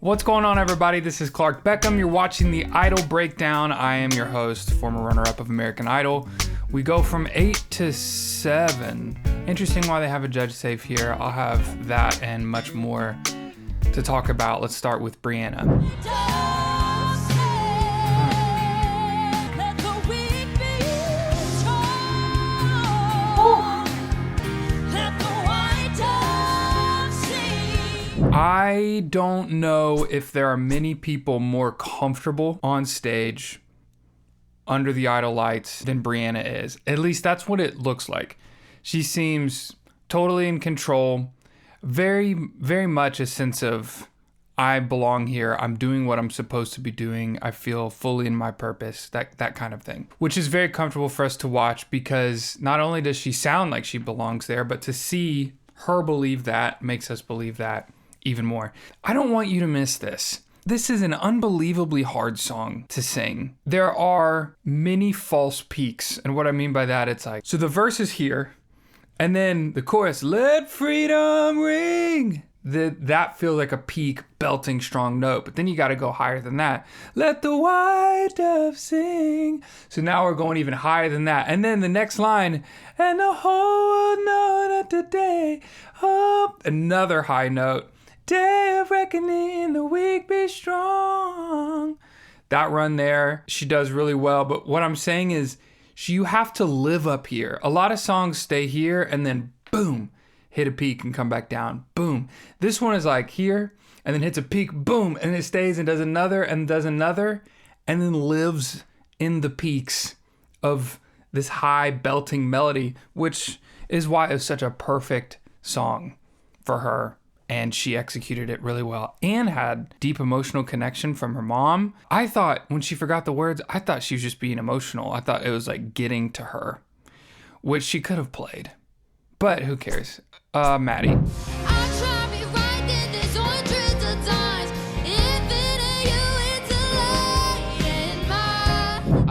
What's going on, everybody? This is Clark Beckham. You're watching the Idol Breakdown. I am your host, former runner-up of American Idol. We go from 8 to 7. Interesting why they have a judge safe here. I'll have that and much more to talk about. Let's start with Brianna. I don't know if there are many people more comfortable on stage under the Idol lights than Brianna is. At least that's what it looks like. She seems totally in control, very, very much a sense of, I belong here. I'm doing what I'm supposed to be doing. I feel fully in my purpose, that kind of thing, which is very comfortable for us to watch because not only does she sound like she belongs there, but to see her believe that makes us believe that even more. I don't want you to miss this. This is an unbelievably hard song to sing. There are many false peaks. And what I mean by that, it's like, so the verse is here, and then the chorus, let freedom ring. That feels like a peak, belting, strong note. But then you got to go higher than that. Let the white dove sing. So now we're going even higher than that. And then the next line, and the whole world know that today, oh, another high note. Day of reckoning, the weak be strong. That run there, she does really well. But what I'm saying is, you have to live up here. A lot of songs stay here and then boom, hit a peak and come back down. Boom. This one is like here and then hits a peak, boom, and it stays and does another and does another and then lives in the peaks of this high belting melody, which is why it's such a perfect song for her. And she executed it really well and had deep emotional connection from her mom. I thought when she forgot the words, I thought she was just being emotional. I thought it was like getting to her, which she could have played, but who cares? Maddie.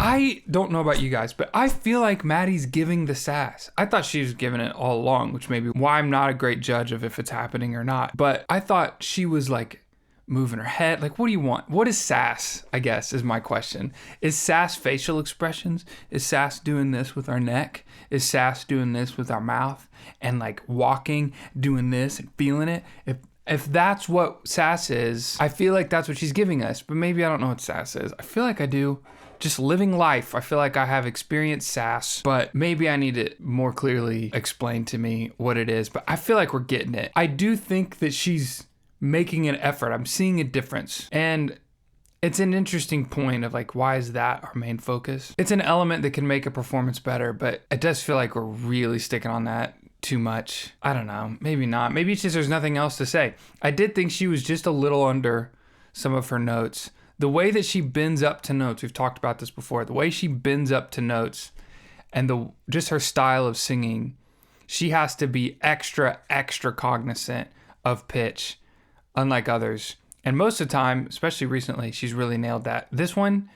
I don't know about you guys, but I feel like Maddie's giving the sass. I thought she was giving it all along, which may be why I'm not a great judge of if it's happening or not. But I thought she was like moving her head. Like, what do you want? What is sass, I guess, is my question. Is sass facial expressions? Is sass doing this with our neck? Is sass doing this with our mouth? And like walking, doing this and feeling it? If that's what sass is, I feel like that's what she's giving us. But maybe I don't know what sass is. I feel like I do. Just living life, I feel like I have experienced sass, but maybe I need it more clearly explained to me what it is. But I feel like we're getting it. I do think that she's making an effort. I'm seeing a difference. And it's an interesting point of like, why is that our main focus? It's an element that can make a performance better, but it does feel like we're really sticking on that too much. I don't know. Maybe not. Maybe it's just there's nothing else to say. I did think she was just a little under some of her notes. The way that she bends up to notes, we've talked about this before, the way she bends up to notes and just her style of singing, she has to be extra cognizant of pitch, unlike others. And most of the time, especially recently, she's really nailed that. This one,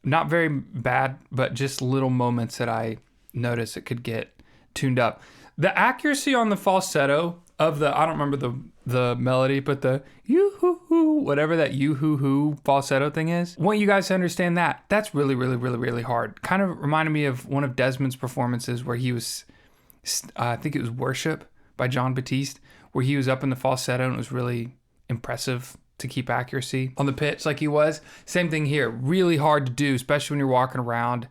not very bad, but just little moments that I notice it could get tuned up. The accuracy on the falsetto of I don't remember the melody, but the yoo-hoo-hoo, whatever that yoo-hoo-hoo falsetto thing is. I want you guys to understand that. That's really, really, really, really hard. Kind of reminded me of one of Desmond's performances where he was, I think it was Worship by John Batiste, where he was up in the falsetto and it was really impressive to keep accuracy on the pitch like he was. Same thing here. Really hard to do, especially when you're walking around,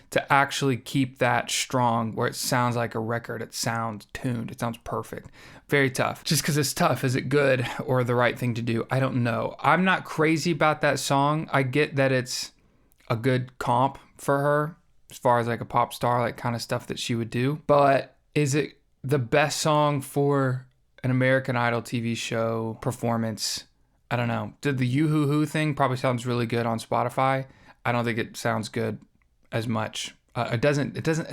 to actually keep that strong where it sounds like a record. It sounds tuned. It sounds perfect. Very tough. Just because it's tough, is it good or the right thing to do? I don't know. I'm not crazy about that song. I get that it's a good comp for her as far as like a pop star, like kind of stuff that she would do. But is it the best song for an American Idol TV show performance? I don't know. Did the yoo-hoo-hoo thing probably sounds really good on Spotify? I don't think it sounds good as much. It's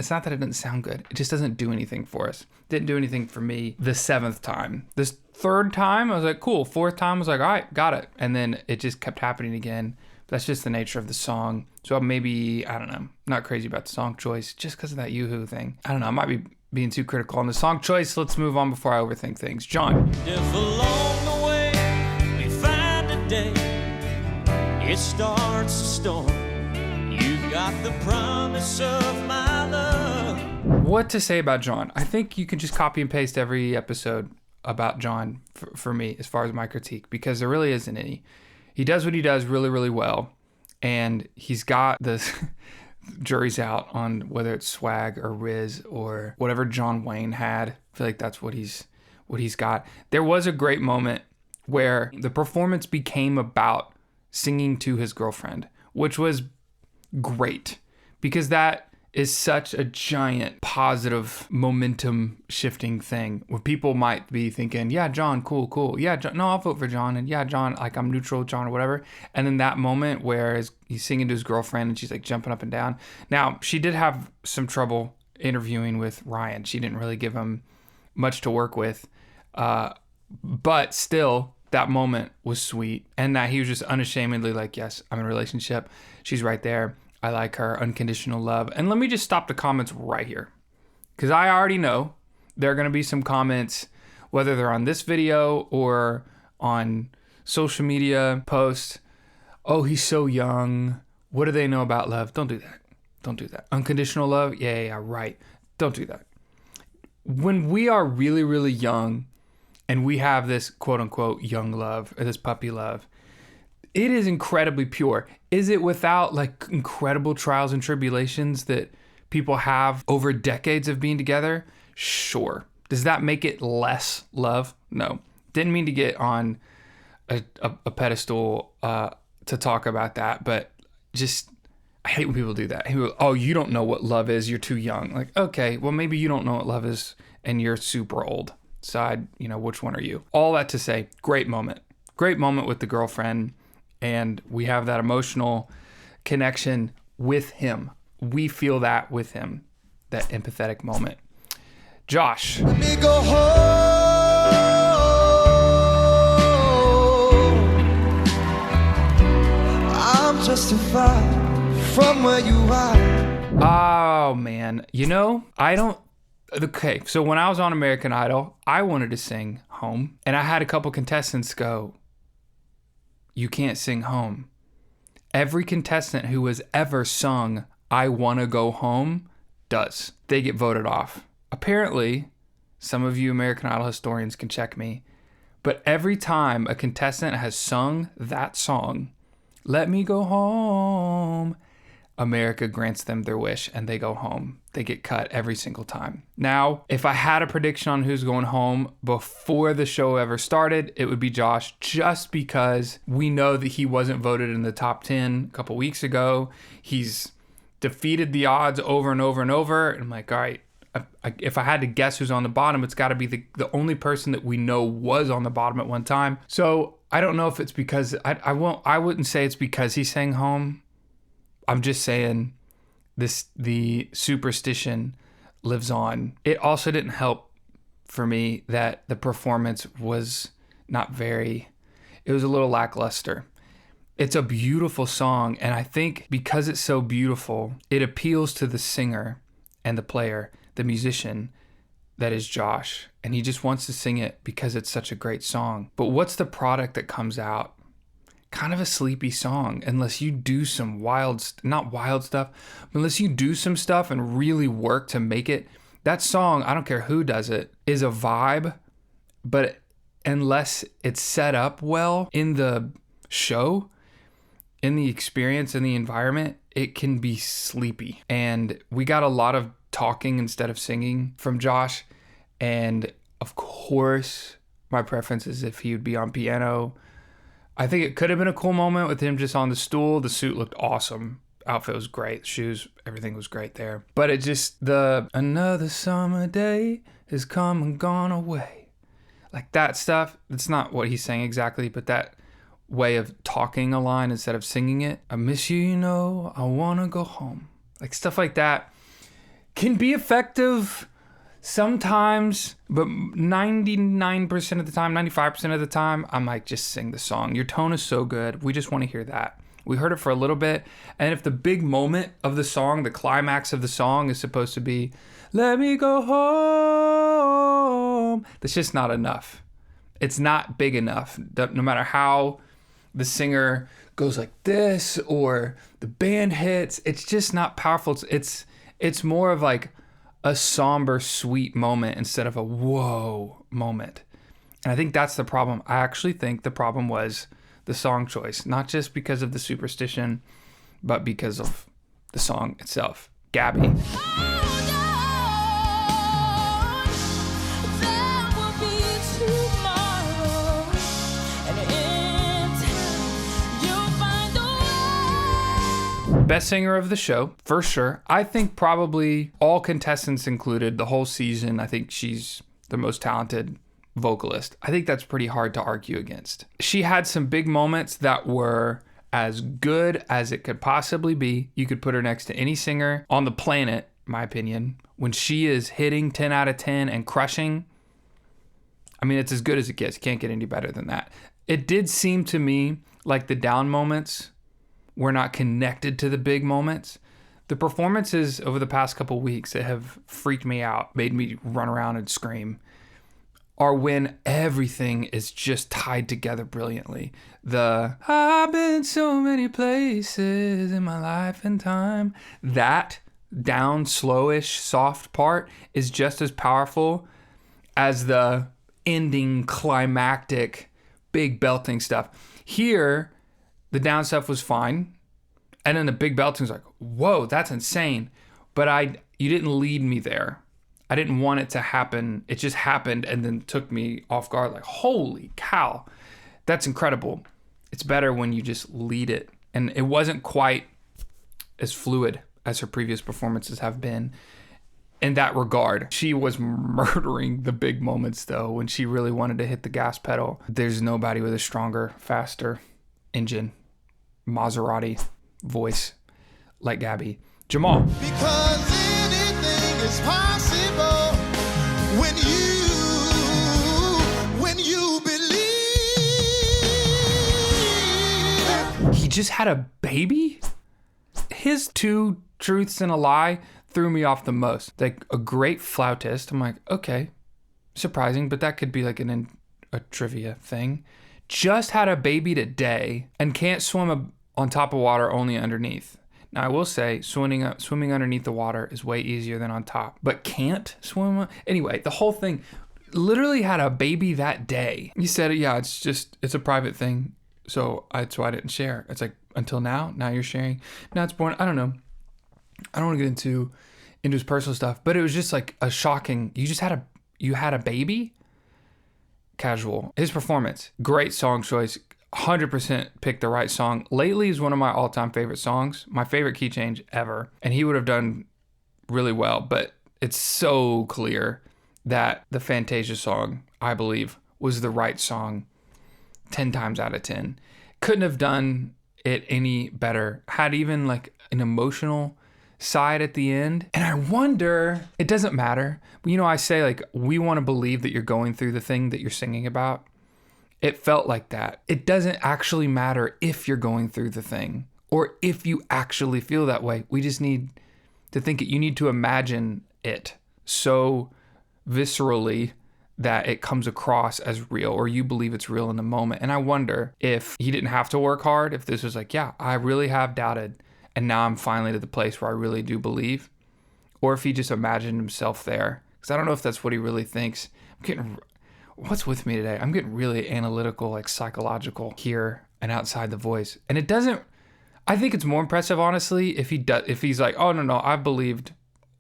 not that it doesn't sound good. It just doesn't do anything for us. Didn't do anything for me the 7th time. This 3rd time, I was like, cool. 4th time, I was like, all right, got it. And then it just kept happening again. That's just the nature of the song. So maybe, I don't know, not crazy about the song choice just because of that yoo-hoo thing. I don't know. I might be being too critical on the song choice. Let's move on before I overthink things. John. If along the way we find a day it starts to storm, you've got the promise of my love. What to say about John? I think you can just copy and paste every episode about John for me as far as my critique, because there really isn't any. He does what he does really, really well, and he's got the jury's out on whether it's swag or Riz or whatever John Wayne had. I feel like that's what he's got. There was a great moment where the performance became about singing to his girlfriend, which was great, because that is such a giant positive momentum shifting thing where people might be thinking, yeah, John, cool. Yeah, John, no, I'll vote for John. And yeah, John, like I'm neutral with John or whatever. And then that moment where he's singing to his girlfriend and she's like jumping up and down. Now, she did have some trouble interviewing with Ryan. She didn't really give him much to work with. But still, that moment was sweet. And that he was just unashamedly like, yes, I'm in a relationship. She's right there. I like her, unconditional love. And let me just stop the comments right here, because I already know there are going to be some comments, whether they're on this video or on social media posts. Oh, he's so young. What do they know about love? Don't do that. Don't do that. Unconditional love? Yeah, right. Don't do that. When we are really, really young and we have this quote unquote young love or this puppy love, it is incredibly pure. Is it without like incredible trials and tribulations that people have over decades of being together? Sure. Does that make it less love? No. Didn't mean to get on a pedestal to talk about that, but just I hate when people do that. Oh, you don't know what love is. You're too young. Like, okay, well, maybe you don't know what love is and you're super old. Decide, which one are you? All that to say, great moment. Great moment with the girlfriend. And we have that emotional connection with him. We feel that with him, that empathetic moment. Josh. Let me go home. I'm justified from where you are. Oh, man. Okay, so when I was on American Idol, I wanted to sing Home. And I had a couple contestants go, you can't sing Home. Every contestant who has ever sung I Wanna Go Home does. They get voted off. Apparently, some of you American Idol historians can check me, but every time a contestant has sung that song, Let Me Go Home, America grants them their wish and they go home. They get cut every single time. Now, if I had a prediction on who's going home before the show ever started, it would be Josh, just because we know that he wasn't voted in the top 10 a couple weeks ago. He's defeated the odds over and over and over. And I'm like, all right, if I had to guess who's on the bottom, it's got to be the only person that we know was on the bottom at one time. So I don't know if it's because, I wouldn't say it's because he sang Home. I'm just saying the superstition lives on. It also didn't help for me that the performance was it was a little lackluster. It's a beautiful song, and I think because it's so beautiful, it appeals to the singer and the player, the musician that is Josh, and he just wants to sing it because it's such a great song. But what's the product that comes out? Kind of a sleepy song, unless you do some not wild stuff, but unless you do some stuff and really work to make it. That song, I don't care who does it, is a vibe, but unless it's set up well in the show, in the experience, in the environment, it can be sleepy. And we got a lot of talking instead of singing from Josh. And of course, my preference is if he would be on piano. I think it could have been a cool moment with him just on the stool. The suit looked awesome. Outfit was great. Shoes, everything was great there. But it just, another summer day has come and gone away. Like that stuff, it's not what he's saying exactly, but that way of talking a line instead of singing it. I miss you, I want to go home. Like stuff like that can be effective sometimes, but 99% of the time, 95% of the time, I'm like, just sing the song. Your tone is so good. We just want to hear that. We heard it for a little bit. And if the big moment of the song, the climax of the song is supposed to be, let me go home, that's just not enough. It's not big enough. No matter how the singer goes like this or the band hits. It's just not powerful. It's more of like a somber, sweet moment instead of a whoa moment. And I think that's the problem. I actually think the problem was the song choice, not just because of the superstition, but because of the song itself. Gabby. Best singer of the show, for sure. I think probably all contestants included, the whole season, I think she's the most talented vocalist. I think that's pretty hard to argue against. She had some big moments that were as good as it could possibly be. You could put her next to any singer on the planet, in my opinion. When she is hitting 10 out of 10 and crushing, I mean, it's as good as it gets. You can't get any better than that. It did seem to me like the down moments were not connected to the big moments. The performances over the past couple weeks that have freaked me out, made me run around and scream, are when everything is just tied together brilliantly. I've been so many places in my life and time. That down, slowish, soft part is just as powerful as the ending, climactic, big belting stuff. Here, the down stuff was fine. And then the big belting was like, whoa, that's insane. But you didn't lead me there. I didn't want it to happen. It just happened and then took me off guard. Like, holy cow, that's incredible. It's better when you just lead it. And it wasn't quite as fluid as her previous performances have been in that regard. She was murdering the big moments, though, when she really wanted to hit the gas pedal. There's nobody with a stronger, faster engine, Maserati voice like Gabby. Jamal. Because anything is possible when you believe. He just had a baby? His two truths and a lie threw me off the most. Like a great flautist. I'm like, okay, surprising, but that could be like a trivia thing. Just had a baby today and can't swim on top of water, only underneath. Now, I will say swimming underneath the water is way easier than on top, but can't swim. Anyway, the whole thing, literally had a baby that day. He said, yeah, it's a private thing. So that's why I didn't share. It's like, until now you're sharing. Now it's born. I don't know. I don't want to get into his personal stuff, but it was just like a shocking, you had a baby? Casual. His performance, great song choice. 100% picked the right song. Lately is one of my all-time favorite songs, my favorite key change ever, and he would have done really well, but it's so clear that the Fantasia song, I believe, was the right song 10 times out of 10. Couldn't have done it any better. Had even like an emotional side at the end. And I wonder, it doesn't matter. You know, I say like, we want to believe that you're going through the thing that you're singing about. It felt like that. It doesn't actually matter if you're going through the thing or if you actually feel that way. We just need to think it. You need to imagine it so viscerally that it comes across as real, or you believe it's real in the moment. And I wonder if he didn't have to work hard, if this was like, yeah, I really have doubted, and now I'm finally to the place where I really do believe, or if he just imagined himself there. Because I don't know if that's what he really thinks. What's with me today? I'm getting really analytical, like psychological here and outside the voice. And it doesn't, I think it's more impressive, honestly, if he's like, oh, no, I've believed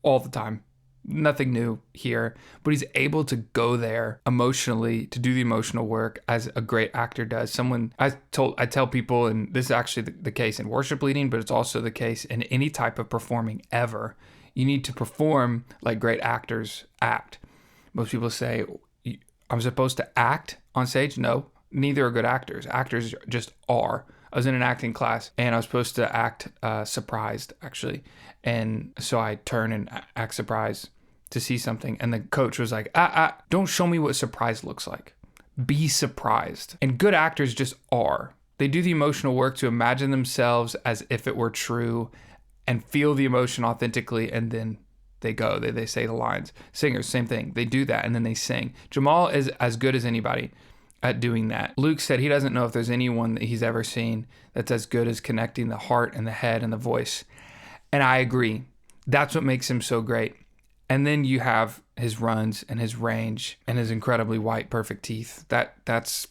all the time. Nothing new here. But he's able to go there emotionally, to do the emotional work as a great actor does. I tell people, and this is actually the case in worship leading, but it's also the case in any type of performing ever. You need to perform like great actors act. Most people say, I'm supposed to act on stage? No, neither are good actors. Actors just are. I was in an acting class and I was supposed to act surprised, actually. And so I turn and act surprised to see something. And the coach was like, don't show me what surprise looks like. Be surprised. And good actors just are. They do the emotional work to imagine themselves as if it were true and feel the emotion authentically, and then they go. They say the lines. Singers, same thing. They do that and then they sing. Jamal is as good as anybody at doing that. Luke said he doesn't know if there's anyone that he's ever seen that's as good as connecting the heart and the head and the voice. And I agree. That's what makes him so great. And then you have his runs and his range and his incredibly white, perfect teeth. That's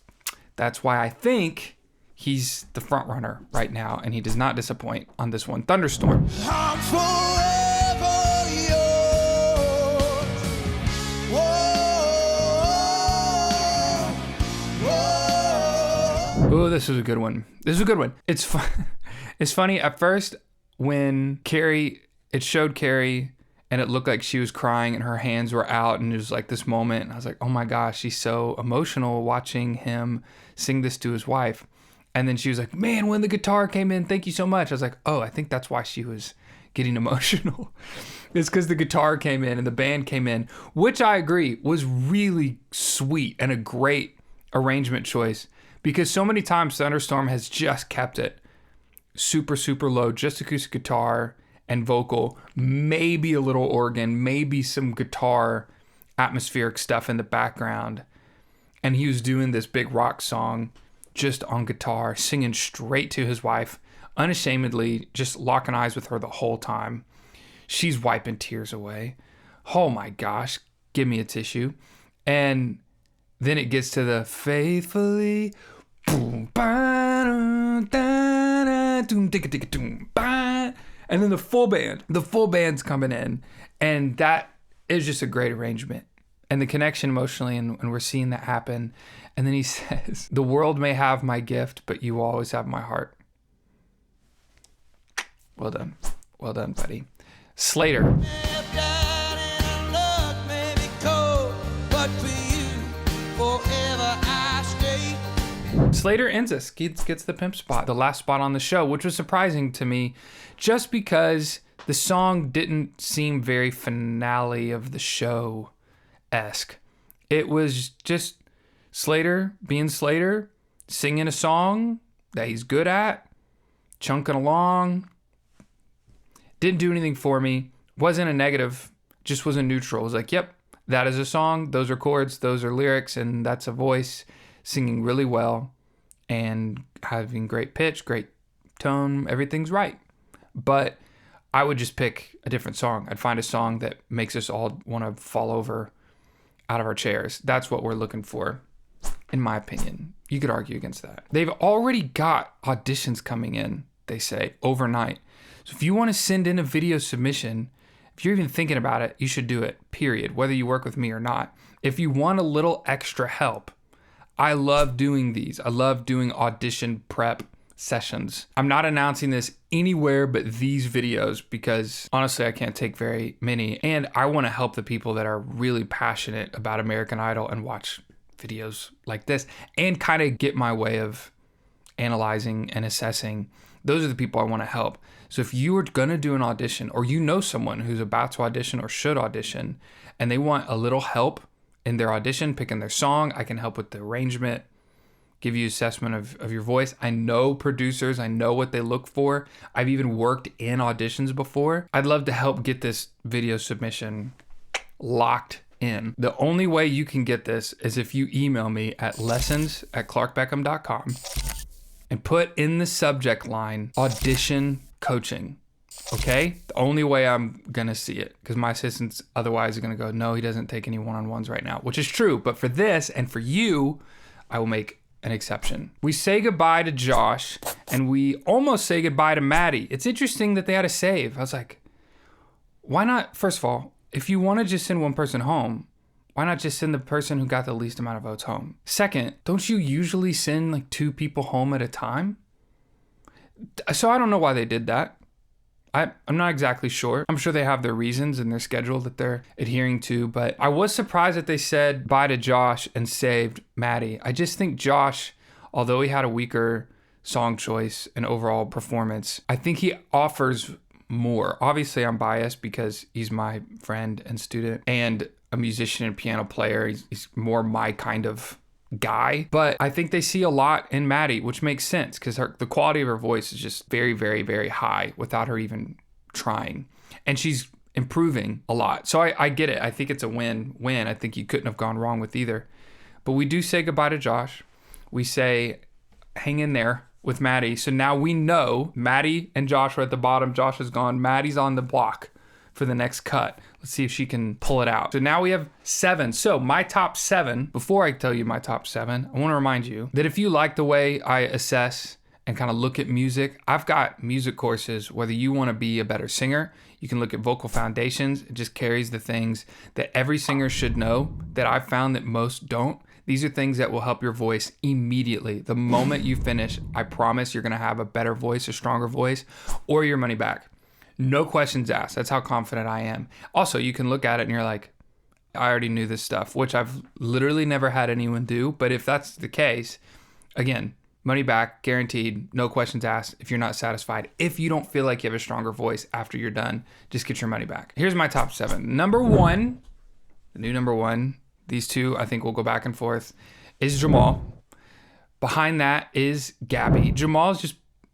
why I think he's the front runner right now, and he does not disappoint on this one. Thunderstorm. I'm forever yours. Whoa, whoa. Oh, this is a good one. It's fun. It's funny at first when it showed Carrie and it looked like she was crying and her hands were out, and it was like this moment, and I was like, oh my gosh, she's so emotional watching him sing this to his wife. And then she was like, man, when the guitar came in, thank you so much. I was like, oh, I think that's why she was getting emotional. It's because the guitar came in and the band came in, which I agree was really sweet and a great arrangement choice, because so many times Thunderstorm has just kept it super, super low, just acoustic guitar and vocal, maybe a little organ, maybe some guitar atmospheric stuff in the background. And he was doing this big rock song just on guitar, singing straight to his wife, unashamedly, just locking eyes with her the whole time. She's wiping tears away. Oh my gosh, give me a tissue. And then it gets to the faithfully, boom, ba, da, doom, digga, digga, doom, ba. And then the full band's coming in, and that is just a great arrangement. And the connection emotionally, and we're seeing that happen. And then he says, the world may have my gift, but you always have my heart. Well done, buddy. Slater. Slater ends us, gets the pimp spot, the last spot on the show, which was surprising to me just because the song didn't seem very finale of the show-esque. It was just Slater being Slater, singing a song that he's good at, chunking along. Didn't do anything for me. Wasn't a negative, just was a neutral. It was like, yep, that is a song, those are chords, those are lyrics, and that's a voice singing really well and having great pitch, great tone, everything's right. But I would just pick a different song. I'd find a song that makes us all want to fall over out of our chairs. That's what we're looking for, in my opinion. You could argue against that. They've already got auditions coming in, they say, overnight. So if you want to send in a video submission, if you're even thinking about it, you should do it, period, whether you work with me or not. If you want a little extra help, I love doing these. I love doing audition prep sessions. I'm not announcing this anywhere but these videos because honestly, I can't take very many. And I want to help the people that are really passionate about American Idol and watch videos like this and kind of get my way of analyzing and assessing. Those are the people I want to help. So if you are going to do an audition, or you know someone who's about to audition or should audition, and they want a little help in their audition, picking their song, I can help with the arrangement, give you assessment of your voice. I know producers, I know what they look for. I've even worked in auditions before. I'd love to help get this video submission locked in. The only way you can get this is if you email me at lessons@clarkbeckham.com and put in the subject line, audition coaching. Okay? The only way I'm going to see it, because my assistants otherwise are going to go, no, he doesn't take any one-on-ones right now, which is true. But for this and for you, I will make an exception. We say goodbye to Josh and we almost say goodbye to Maddie. It's interesting that they had a save. I was like, why not? First of all, if you want to just send one person home, why not just send the person who got the least amount of votes home? Second, don't you usually send like 2 people home at a time? So I don't know why they did that. I'm not exactly sure. I'm sure they have their reasons and their schedule that they're adhering to, but I was surprised that they said bye to Josh and saved Maddie. I just think Josh, although he had a weaker song choice and overall performance, I think he offers more. Obviously, I'm biased because he's my friend and student and a musician and piano player. He's more my kind of guy, but I think they see a lot in Maddie, which makes sense because the quality of her voice is just very, very, very high without her even trying, and she's improving a lot. So I get it. I think it's a win-win. I think you couldn't have gone wrong with either. But we do say goodbye to Josh. We say hang in there with Maddie. So now we know Maddie and Josh are at the bottom. Josh is gone. Maddie's on the block for the next cut. Let's see if she can pull it out. So now we have 7. So my top 7, before I tell you my top 7, I want to remind you that if you like the way I assess and kind of look at music, I've got music courses. Whether you want to be a better singer, you can look at Vocal Foundations. It just carries the things that every singer should know that I've found that most don't. These are things that will help your voice immediately. The moment you finish, I promise you're going to have a better voice, a stronger voice, or your money back. No questions asked. That's how confident I am. Also, you can look at it and you're like, I already knew this stuff, which I've literally never had anyone do. But if that's the case, again, money back, guaranteed, no questions asked. If you're not satisfied, if you don't feel like you have a stronger voice after you're done, just get your money back. Here's my top 7. Number 1, the new number 1, these two I think will go back and forth, is Jamal. Behind that is Gabby. Jamal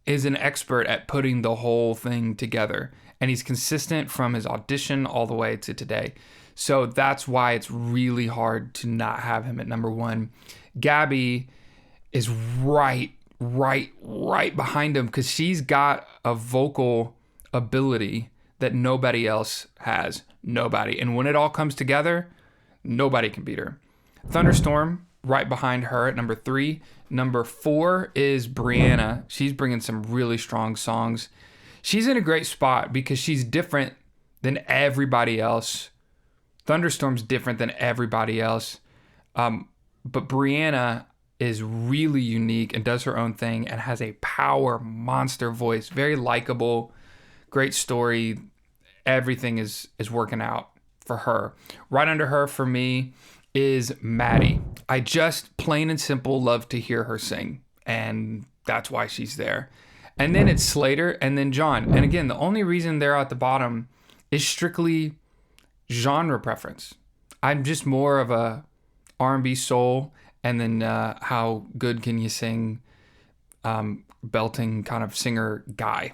is an expert at putting the whole thing together, and he's consistent from his audition all the way to today. So that's why it's really hard to not have him at number 1. Gabby is right behind him because she's got a vocal ability that nobody else has. Nobody. And when it all comes together, nobody can beat her. Thunderstorm, right behind her at number 3. Number 4 is Brianna. She's bringing some really strong songs. She's in a great spot because she's different than everybody else. Thunderstorm's different than everybody else. But Brianna is really unique and does her own thing and has a power monster voice. Very likable, great story. Everything is working out for her. Right under her for me is Maddie. I just plain and simple love to hear her sing, and that's why she's there. And then it's Slater and then John. And again, the only reason they're at the bottom is strictly genre preference. I'm just more of a R&B soul, and then how good can you sing, belting kind of singer guy.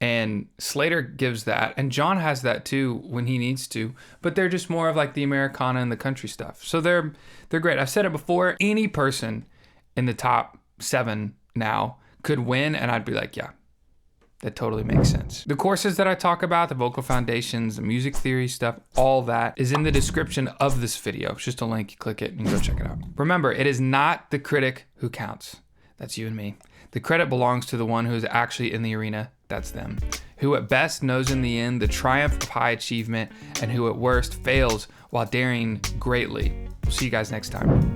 And Slater gives that, and John has that too when he needs to, but they're just more of like the Americana and the country stuff. So they're great. I've said it before, any person in the top 7 now could win, and I'd be like, yeah, that totally makes sense. The courses that I talk about, the vocal foundations, the music theory stuff, all that is in the description of this video. It's just a link, you click it and you go check it out. Remember, it is not the critic who counts. That's you and me. The credit belongs to the one who is actually in the arena. That's them. Who at best knows in the end the triumph of high achievement, and who at worst fails while daring greatly. We'll see you guys next time.